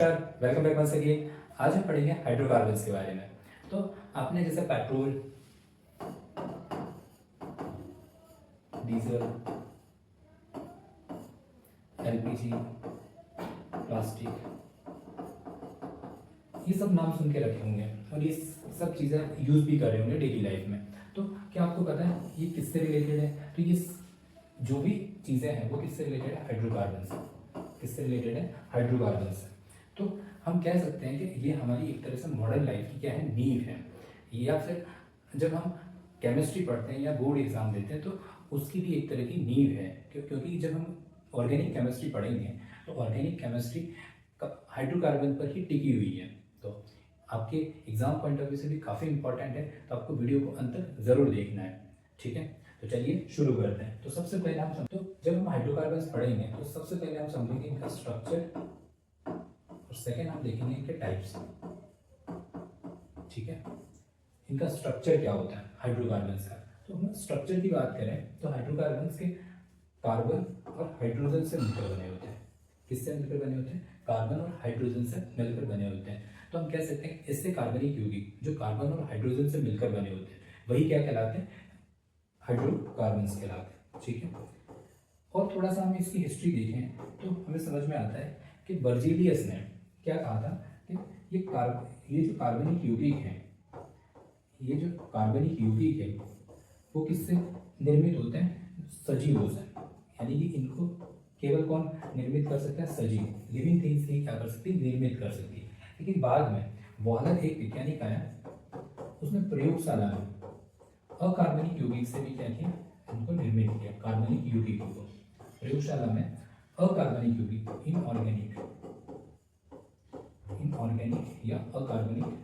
Welcome back once again. आज हम पढ़ेंगे हाइड्रोकार्बन्स के बारे में। तो आपने जैसे पेट्रोल, डीजल, एलपीजी, प्लास्टिक, ये सब नाम सुन के रखे होंगे और ये सब चीज़ें यूज़ भी कर रहे होंगे डेली लाइफ में। तो क्या आपको पता है ये किससे रिलेटेड है? तो ये जो भी चीज़ें हैं वो किससे रिलेटेड है? हाइड्रोकार्बन से। किससे रिलेटेड है? हाइड्रोकार्बन से। तो हम कह सकते हैं कि ये हमारी एक तरह से मॉडर्न लाइफ की क्या है, नींव है। या फिर जब हम केमिस्ट्री पढ़ते हैं या बोर्ड एग्जाम देते हैं तो उसकी भी एक तरह की नींव है, क्योंकि जब हम ऑर्गेनिक केमिस्ट्री पढ़ेंगे तो ऑर्गेनिक केमिस्ट्री हाइड्रोकार्बन पर ही टिकी हुई है। तो आपके एग्जाम पॉइंट ऑफ व्यू से भी काफ़ी इंपॉर्टेंट है, तो आपको वीडियो को अंत तक ज़रूर देखना है। ठीक है, तो चलिए शुरू करते हैं। तो सबसे पहले हम तो जब हम हाइड्रोकार्बन्स पढ़ेंगे तो सबसे पहले हम समझेंगे इनका स्ट्रक्चर और सेकेंड हम देखेंगे इनके टाइप्स। ठीक है, इनका स्ट्रक्चर क्या होता है हाइड्रोकार्बन्स का। तो हम स्ट्रक्चर की बात करें तो हाइड्रोकार्बन्स के कार्बन और हाइड्रोजन से मिलकर बने होते हैं। किससे मिलकर बने होते हैं? कार्बन और हाइड्रोजन से मिलकर बने होते हैं। तो हम कह सकते हैं इससे कार्बनिक यौगिक जो कार्बन और हाइड्रोजन से मिलकर बने होते हैं वही क्या कहलाते हैं? हाइड्रोकार्बन्स कहलाते हैं। ठीक है, और थोड़ा सा हम इसकी हिस्ट्री देखें तो हमें समझ में आता है कि बर्जीलियस ने क्या कहा था कि ये जो कार्बनिक यौगिक हैं, ये जो कार्बनिक यौगिक है वो किससे निर्मित होते हैं? सजीवों से। यानी कि इनको केवल कौन निर्मित कर सकता है? सजीव, लिविंग थिंग्स ही क्या कर सकती है? निर्मित कर सकती है। लेकिन बाद में वॉलर एक वैज्ञानिक आया, उसने प्रयोगशाला में अकार्बनिक यौगिक से भी क्या किया? इनको निर्मित किया। कार्बनिक यौगिकों को प्रयोगशाला में अकार्बनिक यौगिक, इनऑर्गेनिक या अकार्बनिक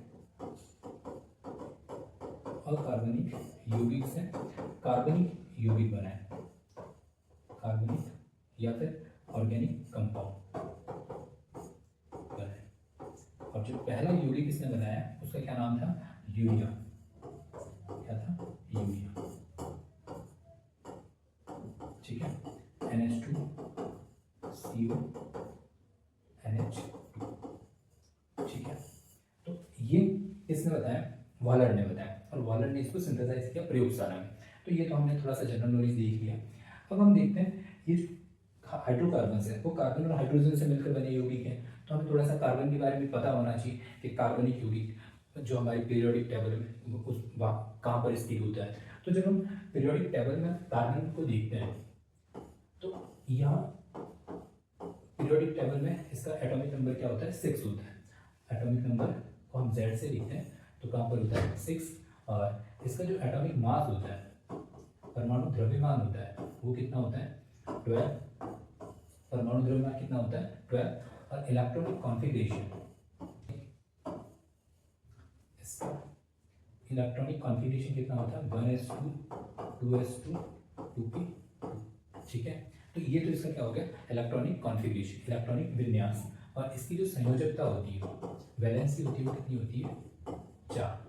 यौगिक से कार्बनिक यौगिक बनाए, कार्बनिक या फिर ऑर्गेनिक कंपाउंड बनाए। और जो पहला यौगिक इसने बनाया उसका क्या नाम था? यूरिया। क्या था? यूरिया। ठीक है, NH2 CO NH2। ठीक है, तो ये किसने बताया? वॉलर ने बताया, और वॉलर ने इसको सिंथेसाइज किया प्रयोगशाला में। तो ये तो हमने थोड़ा सा जनरल नॉलेज देख लिया। अब हम देखते हैं ये हाइड्रोकार्बन है वो कार्बन और हाइड्रोजन से मिलकर बने यौगिक हैं। तो हमें थोड़ा सा कार्बन के बारे में पता होना चाहिए कि कार्बनिक यौगिक जो हमारी पीरियोडिक टेबल में उस कहाँ पर स्थित होता है। तो जब हम पीरियोडिक टेबल में कार्बन को देखते हैं तो यहाँ पीरियोडिक टेबल में इसका एटॉमिक नंबर क्या होता है? 6 होता है। एटॉमिक नंबर को हम Z से लिखते हैं तो कहाँ पर होता है? 6। और इसका जो एटॉमिक मास होता है, परमाणु द्रव्यमान होता है, वो कितना होता है? 12। परमाणु द्रव्यमान कितना होता है? 12। और इलेक्ट्रॉनिक कॉन्फ़िगरेशन, इसका इलेक्ट्रॉनिक कॉन्फ़िगरेशन कितना होता है? 1s2 2s2 2p2। ठीक है, तो ये तो इसका क्या हो गया? इलेक्ट्रॉनिक कॉन्फ़िगरेशन, इलेक्ट्रॉनिक विन्यास। और इसकी जो संयोजकता होती है, वैलेंसी होती है, वो कितनी होती है? 4।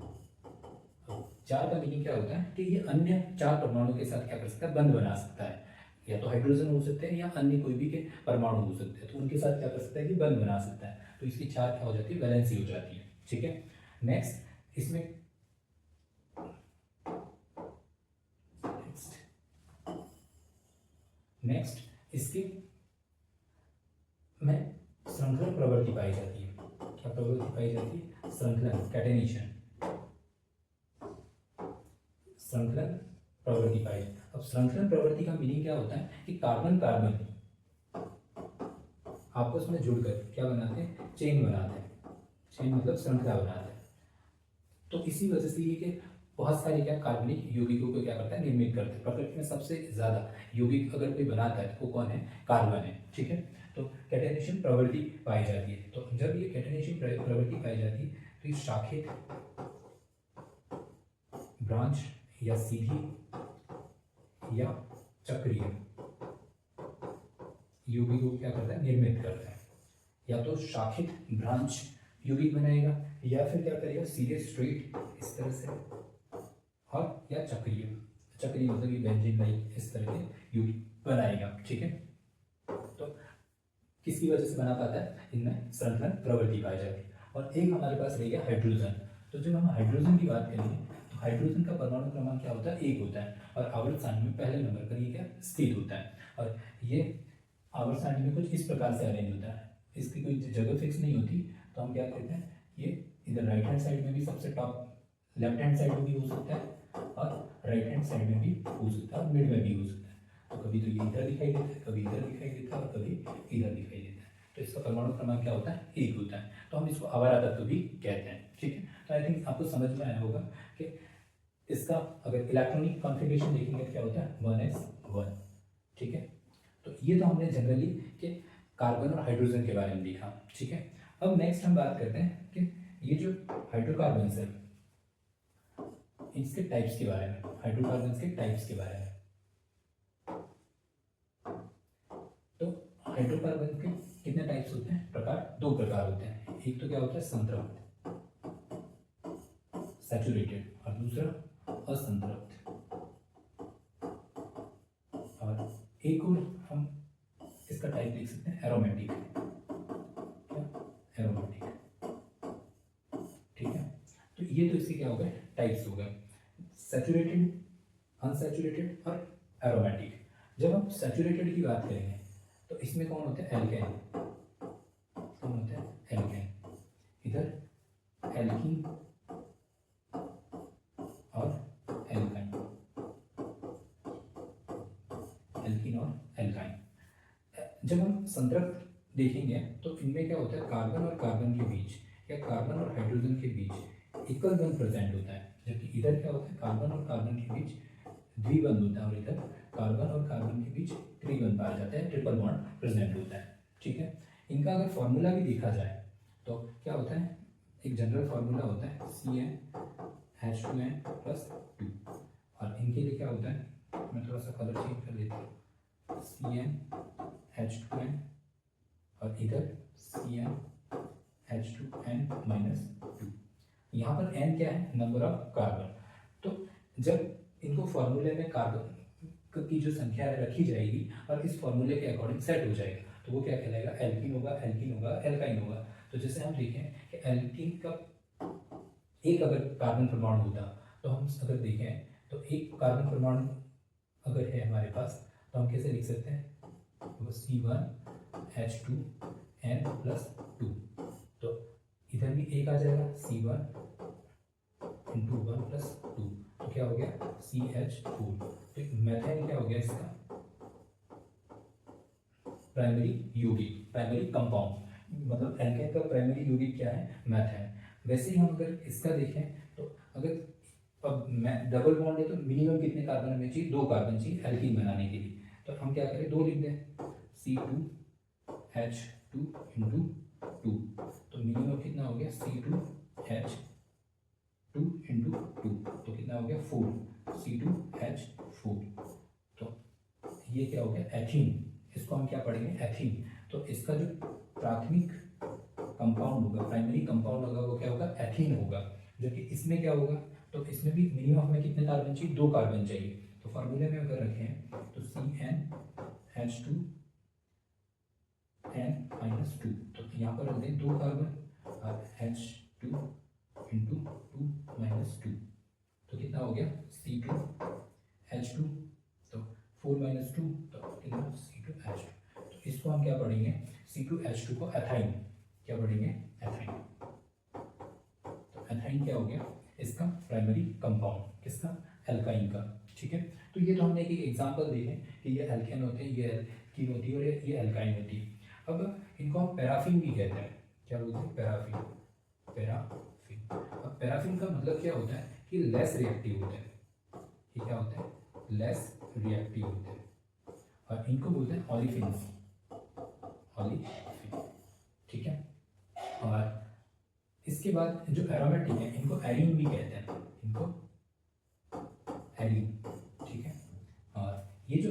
4 का मीनिंग क्या होता है कि ये अन्य 4 परमाणु के साथ क्या कर सकता है? बंध बना सकता है। या तो हाइड्रोजन हो सकते हैं या अन्य कोई भी के परमाणु हो सकते हैं, तो उनके साथ क्या कर सकता है कि बंध बना सकता है। तो इसकी 4 क्या हो जाती है? वैलेंसी हो जाती है। ठीक है, नेक्स्ट इसमें नेक्स्ट इसके में श्रृंखलन प्रवृत्ति पाई जाती है। क्या प्रवृत्ति पाई जाती है? श्रृंखलन, कैटेनेशन, श्रृंखलन प्रवृत्ति पाई। अब श्रृंखलन प्रवृत्ति का मीनिंग क्या होता है कि कार्बन कार्बन आपस में जुड़कर क्या बनाते हैं? चेन बनाते हैं। चेन मतलब श्रृंखला बनाते हैं। तो इसी वजह से ये कि बहुत सारे क्या कार्बनिक यौगिकों को क्या करता है? निर्मित करते हैं। प्रकृति में सबसे ज्यादा यौगिक अगर कोई बनाता है तो वो कौन है? कार्बन है। ठीक है, तो कैटेनेशन प्रवृत्ति पाई जाती है। तो जब ये कैटेनेशन प्रवृत्ति पाई जाती है तो ये शाखित, ब्रांच या सीधी या चक्रीय यौगिकों को क्या करता है? निर्मित करता है। या तो शाखित ब्रांच यौगिक बनाएगा या फिर क्या करेगा? सीधे स्ट्रेट इस तरह से, और या चक्रीय, चक्रीय मतलब ये बेंजीन लाइक इस तरह के यौगिक बनाएगा। ठीक है, तो किसकी वजह से बना पाता है, इनमें संतुलन प्रवृत्ति पाई जाती है। और एक हमारे पास रह गया हाइड्रोजन। तो जब हम हाइड्रोजन की बात करेंगे तो हाइड्रोजन का परमाणु क्रमांक क्या होता है, 1 होता है और आवर्त सारणी में पहले नंबर पर ये क्या स्थित होता है। और ये आवर्त सारणी में कुछ इस प्रकार से अरेंज होता है, इसकी कोई जगह फिक्स नहीं होती। तो हम क्या कहते हैं, ये इधर राइट हैंड साइड में भी सबसे टॉप, लेफ्ट हैंड साइड में भी हो सकता है और राइट हैंड साइड में भी हो सकता है और मिड में भी हो सकता है। तो कभी तो ये इधर दिखाई देता है, कभी इधर दिखाई देता है और कभी इधर दिखाई देता है। तो इसका परमाणु क्रमांक क्या होता है, 1 होता है। तो हम इसको अवारा तत्व भी कहते हैं। ठीक है, तो आई थिंक आपको समझ में आया होगा कि इसका अगर इलेक्ट्रॉनिक कॉन्फ़िगरेशन देखेंगे तो क्या होता है, 1s1। ठीक है, तो ये तो हमने जनरली कि कार्बन और हाइड्रोजन के बारे में देखा। ठीक है, अब नेक्स्ट हम बात करते हैं कि ये जो हाइड्रोकार्बन्स है इसके टाइप्स के बारे में, हाइड्रोकार्बन्स के टाइप्स के बारे में। तो हाइड्रोकार्बन के कितने टाइप्स होते हैं, प्रकार, 2 प्रकार होते हैं। एक तो क्या होता है संतृप्त, सैचुरेटेड, और दूसरा असंतृप्त। और एक और हम इसका टाइप देख सकते हैं एरोमेटिक, क्या एरोमेटिक। ठीक है, तो ये तो इसके क्या हो गए, टाइप्स हो गए, सैचुरेटेड, अनसैचुरेटेड और एरोमेटिक। जब हम सैचुरेटेड की बात करेंगे तो इसमें कौन होते हैं, एल्केन, कौन होते हैं, एल्केन। इधर एल्कीन और एल्काइन, एल्कीन और एल्काइन। जब हम संतृप्त देखेंगे तो इनमें क्या होता है, कार्बन और कार्बन के बीच या कार्बन और हाइड्रोजन के बीच एकल बंध प्रेजेंट होता है, जबकि इधर क्या होता है, कार्बन और कार्बन के बीच द्विबंध होता है और इधर कार्बन और कार्बन के बीच त्रिबंध पाया जाता है, ट्रिपल बॉन्ड प्रेजेंट होता है। ठीक है, इनका अगर फॉर्मूला भी देखा जाए तो क्या होता है, एक जनरल फार्मूला होता है CnH2n+2 और इनके लिए क्या होता है, मैं थोड़ा सा कलर चेंज कर देता हूँ, CnH2n और इधर CnH2n-2। यहाँ पर n क्या है, नंबर ऑफ कार्बन। तो जब इनको फॉर्मूले में कार्बन की जो संख्या रखी जाएगी और इस फॉर्मूले के अकॉर्डिंग सेट हो जाएगा तो वो क्या कहलाएगा, एल्कीन होगा, एल्कीन होगा, एल्काइन होगा। तो जैसे हम देखें कि एल्कीन का एक अगर कार्बन परमाणु होता तो हम अगर देखें तो एक कार्बन परमाणु अगर है हमारे पास तो हम कैसे लिख सकते हैं, वो C1H2n+2। तो इधर भी एक आ जाएगा, C1 × 1+2, तो क्या हो गया, CH4। तो मेथेन क्या हो गया, इसका प्राइमरी यौगिक, प्राइमरी कंपाउंड, मतलब एल्केन का प्राइमरी यौगिक क्या है, मेथेन। वैसे ही हम अगर इसका देखें तो अगर अब डबल बॉन्ड है तो मिनिमम कितने कार्बन हमें चाहिए, 2 कार्बन चाहिए एल्कीन बनाने के लिए। तो हम क्या करें, 2 लिख दें, C2H2 × 2। तो मिनिमम कितना हो गया, C2H2 × 2, तो कितना हो गया 4, C2H4। तो ये क्या हो गया, एथीन। इसको हम क्या पढ़ेंगे, एथीन। तो इसका जो प्राथमिक कंपाउंड होगा, प्राइमरी कंपाउंड होगा, वो क्या होगा, एथीन होगा। जबकि इसमें क्या होगा, तो इसमें भी मिनिमम हमें कितने कार्बन चाहिए, 2 कार्बन चाहिए। तो फॉर्मूले में अगर रखें तो CnH2n-2, तो यहाँ पर रख दें 2 कार्बन और H2 × 2 - 2, तो कितना हो गया, C2H2, तो 4 - 2, तो कितना, C2H2। तो इसको हम क्या पढ़ेंगे, C2H2 को एथाइन, क्या पढ़ेंगे, एथाइन। तो एथाइन क्या हो गया, इसका प्राइमरी कंपाउंड, किसका, एल्काइन का। ठीक है, तो ये तो हमने एक एग्जांपल देखे कि ये एल्केन होते हैं, ये एल्कीन होती है और ये एल्काइन होती है। अब इनको हम पैराफिन भी कहते हैं, क्या बोलते हैं, पैराफिन, पैराफिन। अब पैराफिन का मतलब क्या होता है कि लेस रिएक्टिव होते हैं, ये क्या होते हैं, लेस रिएक्टिव होते हैं। और इनको बोलते हैं ऑलिफिन्स, ऑलिफिन। ठीक है, और इसके बाद जो एरोमेटिक है इनको एरीन भी कहते हैं, इनको एरीन। ठीक है, और ये जो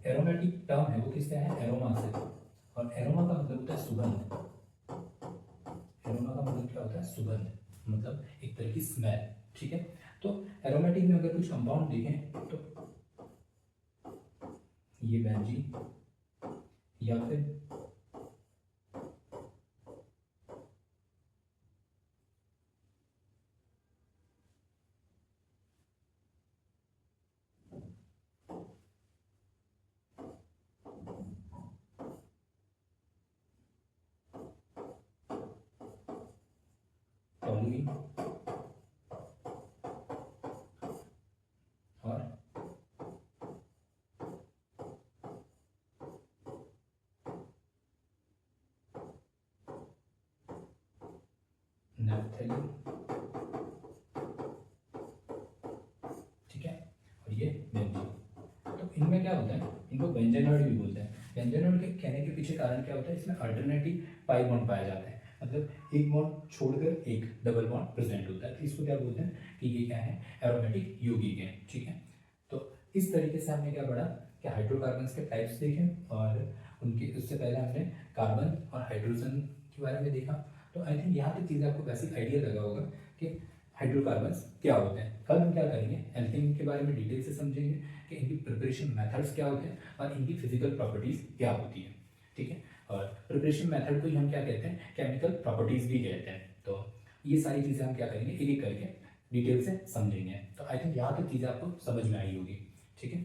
एरोमेटिक टर्म है वो किससे है, एरोमा से। और एरोमा का मतलब होता है सुगंध, एरोमा का मतलब क्या होता है, सुगंध, मतलब एक तरह की स्मेल। ठीक है, तो एरोमेटिक में अगर कुछ कंपाउंड देखें तो ये बेंजीन या फिर एल्कीन और नैप्थेलिन, ठीक है, और ये बेंजीन। तो इनमें क्या होता है, इनको बेंजेनॉइड भी बोलते हैं। बेंजेनॉइड के कहने के पीछे कारण क्या होता है, इसमें अल्टरनेटिव पाई बॉन्ड पाया जाता है, मतलब एक बॉन्ड छोड़कर एक डबल बॉन्ड प्रेजेंट होता है। तो इसको क्या बोलते हैं कि ये क्या है, एरोमेटिक यौगिक है, ठीक है। तो इस तरीके से हमने क्या पढ़ा कि हाइड्रोकार्बन्स के टाइप्स देखे, और उनके उससे पहले हमने कार्बन और हाइड्रोजन के बारे में देखा। तो आई थिंक यहाँ तक चीज़ें आपको बेसिक आइडिया लगा होगा कि हाइड्रोकार्बन्स क्या होते हैं। कल हम क्या करेंगे, एल्केन के बारे में डिटेल से समझेंगे कि इनकी प्रिपरेशन मेथड्स क्या होते हैं और इनकी फिजिकल प्रॉपर्टीज़ क्या होती है, ठीक है। और प्रिपरेशन मेथड को ही हम क्या कहते हैं, केमिकल प्रॉपर्टीज़ भी कहते हैं। तो ये सारी चीज़ें हम क्या करेंगे, एक एक करके डिटेल से समझेंगे। तो आई थिंक यहाँ तक चीज़ें आपको समझ में आई होगी, ठीक है।